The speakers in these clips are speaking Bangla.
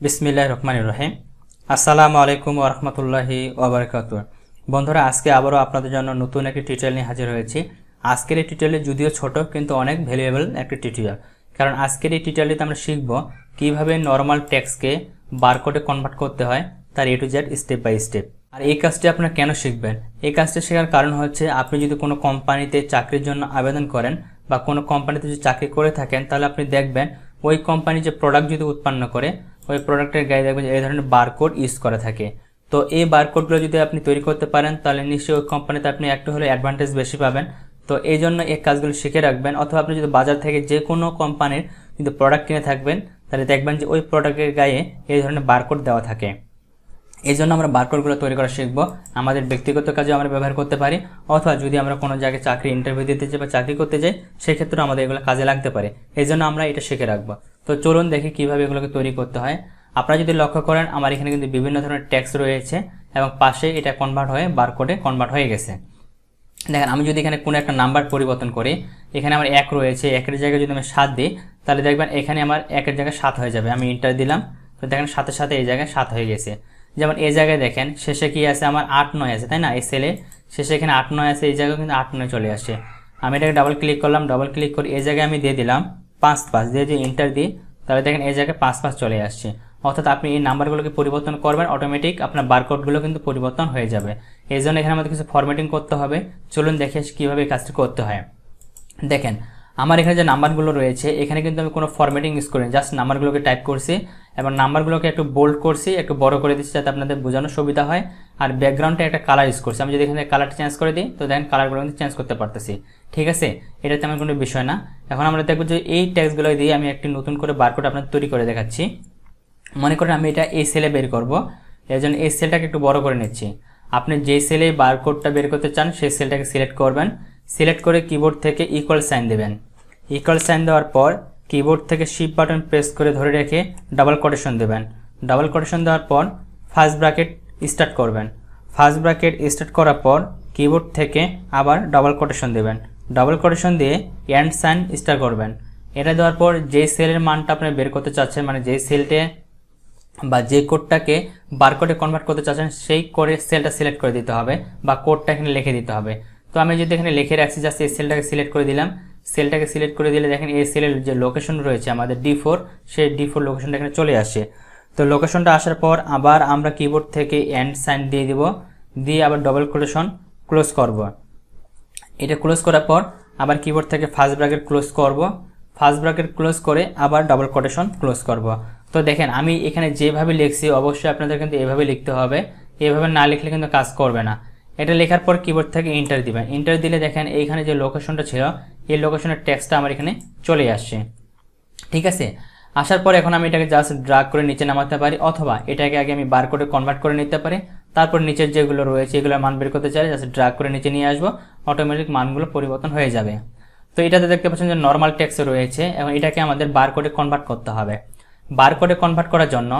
বিসমিল্লাহির রহমানির রহিম। আসসালামু আলাইকুম ওয়া রাহমাতুল্লাহি ওয়া বারাকাতুহু। বন্ধুরা, আজকে আবারও আপনাদের জন্য নতুন একটি টিউটোরিয়াল নিয়ে হাজির হয়েছি। আজকের এই টিউটোরিয়ালে যদিও ছোট কিন্তু অনেক ভ্যালুয়েবল একটি টিউটোরিয়াল, কারণ আজকের এই টিউটোরিয়ালটিতে আমরা শিখব কিভাবে নরমাল টেক্সটকে বারকোডে কনভার্ট করতে হয়, তার A to Z step by step. আর এই কাজটি আপনারা কেন শিখবেন? এই কাজটি শেখার কারণ হচ্ছে, আপনি যদি কোনো কোম্পানিতে চাকরির জন্য আবেদন করেন বা কোনো কোম্পানিতে যদি চাকরি করে থাকেন, তাহলে আপনি দেখবেন ওই কোম্পানি যে প্রোডাক্ট যদি উৎপন্ন করে ওই প্রোডাক্টের গায়ে দেখবেন এই ধরনের বারকোড ইউজ করা থাকে। তো এই বারকোডগুলো যদি আপনি তৈরি করতে পারেন, তাহলে নিশ্চয়ই ওই কোম্পানিতে আপনি একটু হলে অ্যাডভান্টেজ বেশি পাবেন। তো এই জন্য এই কাজগুলো শিখে রাখবেন। অথবা আপনি যদি বাজার থেকে যে কোনো কোম্পানির যদি প্রোডাক্ট কিনে থাকবেন, তাহলে দেখবেন যে ওই প্রোডাক্টের গায়ে এই ধরনের বারকোড দেওয়া থাকে। এই জন্য আমরা বারকোডগুলো তৈরি করা শিখবো। আমাদের ব্যক্তিগত কাজে আমরা ব্যবহার করতে পারি, অথবা যদি আমরা কোনো জায়গায় চাকরি ইন্টারভিউ দিতে যাই বা চাকরি করতে যাই, সেক্ষেত্রে আমাদের এগুলো কাজে লাগতে পারে। এই জন্য আমরা এটা শিখে রাখবো। তো চলুন দেখি কিভাবে এগুলোকে তৈরি করতে হয়। আপনারা যদি লক্ষ্য করেন, আমার এখানে কিন্তু বিভিন্ন ধরনের টেক্সট রয়েছে এবং পাশে এটা কনভার্ট হয়ে বারকোডে কনভার্ট হয়ে গেছে। দেখেন, আমি যদি এখানে কোনো একটা নাম্বার পরিবর্তন করি, এখানে আমার 1 রয়েছে, 1-এর জায়গায় যদি আমি 7 দিই, তাহলে দেখবেন এখানে আমার 1-এর জায়গায় 7 হয়ে যাবে। আমি এন্টার দিলাম, তো দেখেন সাথে সাথে এই জায়গায় 7 হয়ে গেছে। যেমন এই জায়গায় দেখেন শেষে কি আছে, আমার 8-9 আছে, তাই না? এই সেলে শেষে এখানে 8-9 আছে, এই জায়গায় কিন্তু 8-9 চলে আসে। আমি এটাকে ডাবল ক্লিক করলাম, ডাবল ক্লিক করে এই জায়গায় আমি দিয়ে দিলাম 5-5 দিয়ে যদি এন্টার দিই, তাহলে দেখেন এই জায়গায় 5-5 চলে আসছে। অর্থাৎ আপনি এই নাম্বারগুলোকে পরিবর্তন করবেন, অটোমেটিক আপনার বারকোডগুলো কিন্তু পরিবর্তন হয়ে যাবে। এই জন্য এখানে আমাদের কিছু ফরম্যাটিং করতে হবে। চলুন দেখে কীভাবে এই কাজটি করতে হয়। দেখেন, আমার এখানে যে নাম্বারগুলো রয়েছে, এখানে কিন্তু আমি কোনো ফরম্যাটিং ইউজ করিনি, জাস্ট নাম্বারগুলোকে টাইপ করছি এবং নাম্বারগুলোকে একটু বোল্ড করছি, একটু বড় করে দিচ্ছি যাতে আপনাদের বোঝানোর সুবিধা হয়। আর ব্যাকগ্রাউন্ডে একটা কালার ইউজ করছি। আমি যদি এখানে কালারটা চেঞ্জ করে দিই, তো দেখেন কালারগুলো কিন্তু চেঞ্জ করতে পারতেছি। ঠিক আছে, এটা তেমন কোনো বিষয় না। এখন আমরা দেখব যে এই টেক্সটগুলো দিয়ে আমি একটি নতুন করে বারকোড আপনাদের তৈরি করে দেখাচ্ছি। মনে করেন আমি এটা এই সেলে বের করব, এর জন্য এই সেলটাকে একটু বড় করে নিচ্ছি। আপনি যে সেলে বারকোডটা বের করতে চান সেই সেলটাকে সিলেক্ট করবেন। সিলেক্ট করে কিবোর্ড থেকে ইকুয়াল সাইন দেবেন। ইকুয়াল সাইন দেওয়ার পর কিবোর্ড থেকে শিফট বাটন প্রেস করে ধরে রেখে ডাবল কোটেশন দেবেন। ডাবল কোটেশন দেওয়ার পর ফার্স্ট ব্র্যাকেট স্টার্ট করবেন। ফার্স্ট ব্র্যাকেট স্টার্ট করার পর কিবোর্ড থেকে আবার ডাবল কোটেশন দেবেন। ডাবল কোটেশন দিয়ে এন্ড সাইন স্টার্ট করবেন। এটা দেওয়ার পর যে সেলের মানটা আপনি বের করতে চাচ্ছেন, মানে যে সেলটে বা যে কোডটাকে বারকোডে কনভার্ট করতে চাচ্ছেন, সেই কোডের সেলটা সিলেক্ট করে দিতে হবে বা কোডটা এখানে লিখে দিতে হবে। তো আমি যদি এখানে লিখে রাখছি, জাস্ট এই সেলটাকে সিলেক্ট করে দিলাম। সেলটাকে সিলেক্ট করে দিলে দেখেন এই সেলের যে লোকেশন রয়েছে আমাদের D4, সেই D4 লোকেশনটা এখানে চলে আসে। তো লোকেশনটা আসার পর আবার আমরা কিবোর্ড থেকে এন্ড সাইন দিয়ে দিব, দিয়ে আবার ডবল কোটেশন ক্লোজ করব। এটা ক্লোজ করার পর আবার কিবোর্ড থেকে ফার্স্ট ব্র্যাকেট ক্লোজ করব। ফার্স্ট ব্র্যাকেট ক্লোজ করে আবার ডাবল কোটেশন ক্লোজ করব। তো দেখেন আমি এখানে যেভাবে লিখছি, অবশ্যই আপনাদের কিন্তু এভাবে লিখতে হবে। এভাবে না লিখলে কিন্তু কাজ করবে না। এটা লেখার পর কিবোর্ড থেকে এন্টার দিবেন। এন্টার দিলে দেখেন এইখানে যে লোকেশনটা ছিল, এই লোকেশনের টেক্সটটা আমার এখানে চলে আসছে। ঠিক আছে, আসার পর এখন আমি এটাকে জাস্ট ড্রাগ করে নিচে নামাতে পারি, অথবা এটাকে আগে আমি বারকোডে কনভার্ট করে নিতে পারি। তারপর নিচের যেগুলো রয়েছে এগুলোর মান বের করতে চাই, জাস্ট ড্রাগ করে নিচে নিয়ে আসবো, অটোমেটিক মানগুলো পরিবর্তন হয়ে যাবে। তো এটাতে দেখতে পাচ্ছেন যে নর্মাল টেক্সট রয়েছে, এবং এটাকে আমাদের বারকোডে কনভার্ট করতে হবে। বারকোডে কনভার্ট করার জন্য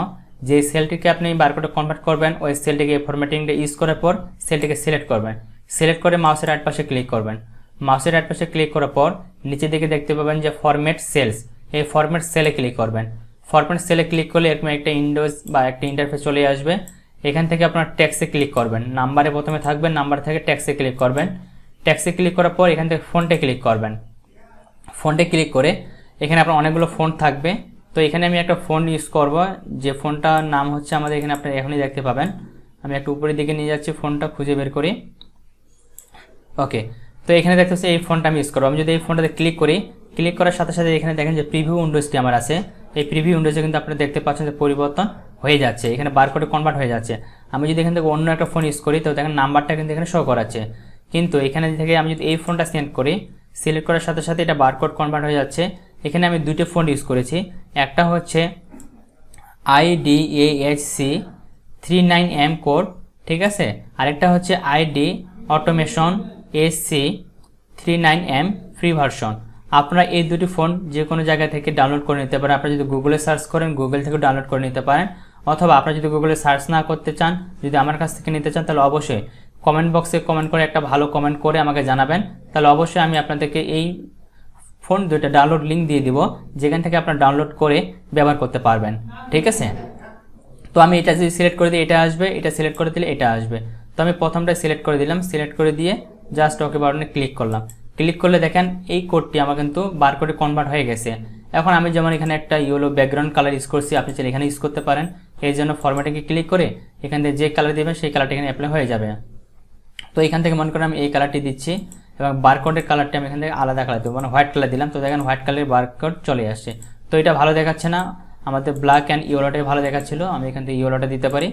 যে সেলটিকে আপনি বারকোডে কনভার্ট করবেন, ওই সেলটিকে ফরম্যাটিংটা ইউজ করার পর সেলটিকে সিলেক্ট করবেন। সিলেক্ট করে মাউসের রাইট পাশে ক্লিক করবেন। মাউসের রাইট পাশে ক্লিক করার পর নিচের দিকে দেখতে পাবেন যে ফরম্যাট সেলস, এই ফরম্যাট সেলে ক্লিক করবেন। ফরম্যাট সেলে ক্লিক করলে এরকম একটা উইন্ডোজ বা একটা ইন্টারফেস চলে আসবে। এখান থেকে আপনার ট্যাক্সে ক্লিক করবেন। নাম্বারে প্রথমে থাকবেন, নাম্বার থেকে ট্যাক্সে ক্লিক করবেন। ট্যাক্সে ক্লিক করার পর এখান থেকে ফন্টে ক্লিক করবেন। ফন্টে ক্লিক করে এখানে আপনার অনেকগুলো ফন্ট থাকবে। তো এখানে আমি একটা ফন্ট ইউজ করব, যে ফন্টটার নাম হচ্ছে আমাদের এখানে আপনারা এখনই দেখতে পাবেন। আমি একটু উপরের দিকে নিয়ে যাচ্ছি, ফন্টটা খুঁজে বের করি। ওকে, তো এখানে দেখতে পাচ্ছি এই ফন্টটা আমি ইউজ করবো। আমি যদি এই ফন্টটাতে ক্লিক করি, ক্লিক করার সাথে সাথে এখানে দেখেন যে প্রিভিউ উইন্ডোজটি আমার আছে। এই প্রিভিউ উইন্ডোজে কিন্তু আপনারা দেখতে পাচ্ছেন যে পরিবর্তন হয়ে যাচ্ছে, এখানে বারকোডে কনভার্ট হয়ে যাচ্ছে। আমি যদি এখান থেকে অন্য একটা ফোন ইউজ করি, তো দেখেন নাম্বারটা কিন্তু এখানে শো করাচ্ছে। কিন্তু এখানে থেকে আমি যদি এই ফোনটা সিলেক্ট করি, সিলেক্ট করার সাথে সাথে এটা বারকোড কনভার্ট হয়ে যাচ্ছে। এখানে আমি দুইটা ফন্ট ইউজ করেছি, একটা হচ্ছে IDAHC39M কোড, ঠিক আছে, আরেকটা হচ্ছে ID automation SC39M free version. আপনারা এই দুটি ফোন যে কোনো জায়গা থেকে ডাউনলোড করে নিতে পারেন। আপনারা যদি গুগলে সার্চ করেন, গুগল থেকে ডাউনলোড করে নিতে পারেন, অথবা আপনারা যদি গুগলে সার্চ না করতে চান, যদি আমার কাছ থেকে নিতে চান, তাহলে অবশ্যই কমেন্ট বক্সে কমেন্ট করে একটা ভালো কমেন্ট করে আমাকে জানাবেন। তাহলে অবশ্যই আমি আপনাদেরকে এই ফোন দুইটা ডাউনলোড লিঙ্ক দিয়ে দিব, যেখান থেকে আপনারা ডাউনলোড করে ব্যবহার করতে পারবেন। ঠিক আছে, তো আমি এটা যদি সিলেক্ট করে দিই এটা আসবে, এটা সিলেক্ট করে দিলে এটা আসবে। তো আমি প্রথমটা সিলেক্ট করে দিলাম, সিলেক্ট করে দিয়ে জাস্ট ওকে বাটনে ক্লিক করলাম। ক্লিক করলে দেখেন এই কোডটি আমার কিন্তু বারকোডে কনভার্ট হয়ে গেছে। এখন আমি যেমন এখানে একটা ইয়েলো ব্যাকগ্রাউন্ড কালার ইউজ করছি, আপনি চাইলে এখানে ইউজ করতে পারেন। এই জন্য ফরম্যাটে ক্লিক করে এখান থেকে যে কালার দেবেন সেই কালারটি এখানে অ্যাপ্লাই হয়ে যাবে। তো এখান থেকে মনে করেন আমি এই কালারটি দিচ্ছি এবং বারকোডের কালারটি আমি এখান থেকে আলাদা কালার দেবো, মানে হোয়াইট কালার দিলাম। তো দেখেন হোয়াইট কালারের বারকোড চলে আসছে। তো এটা ভালো দেখাচ্ছে না, আমাদের ব্ল্যাক অ্যান্ড ইয়েলোটাই ভালো দেখাচ্ছিল, আমি এখান থেকে ইয়েলোটা দিতে পারি।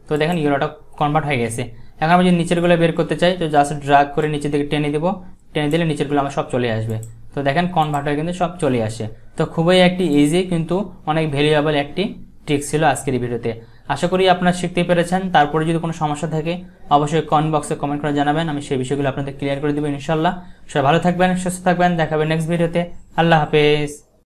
তো দেখেন ইয়েলোটা কনভার্ট হয়ে গেছে। এখন আমি যদি নিচেরগুলো বের করতে চাই তো জাস্ট ড্র্যাগ করে নিচের দিকে টেনে দেবো, টেনে দিলে নিচেরগুলো আমার সব চলে আসবে। তো দেখেন কনভার্ট হয়ে কিন্তু সব চলে আসে। তো খুবই একটি ইজি কিন্তু অনেক ভ্যালুয়েবল একটি ট্রিক ছিল আজকের এই ভিডিওতে। আশা করি আপনারা শিখতে পেরেছেন। তারপরে যদি কোনো সমস্যা থাকে অবশ্যই কমেন্ট বক্সে কমেন্ট করে জানাবেন, আমি সেই বিষয়গুলো আপনাদের ক্লিয়ার করে দেবো ইনশাল্লাহ। সবাই ভালো থাকবেন, সুস্থ থাকবেন, দেখাবেন নেক্সট ভিডিওতে। আল্লাহ হাফেজ।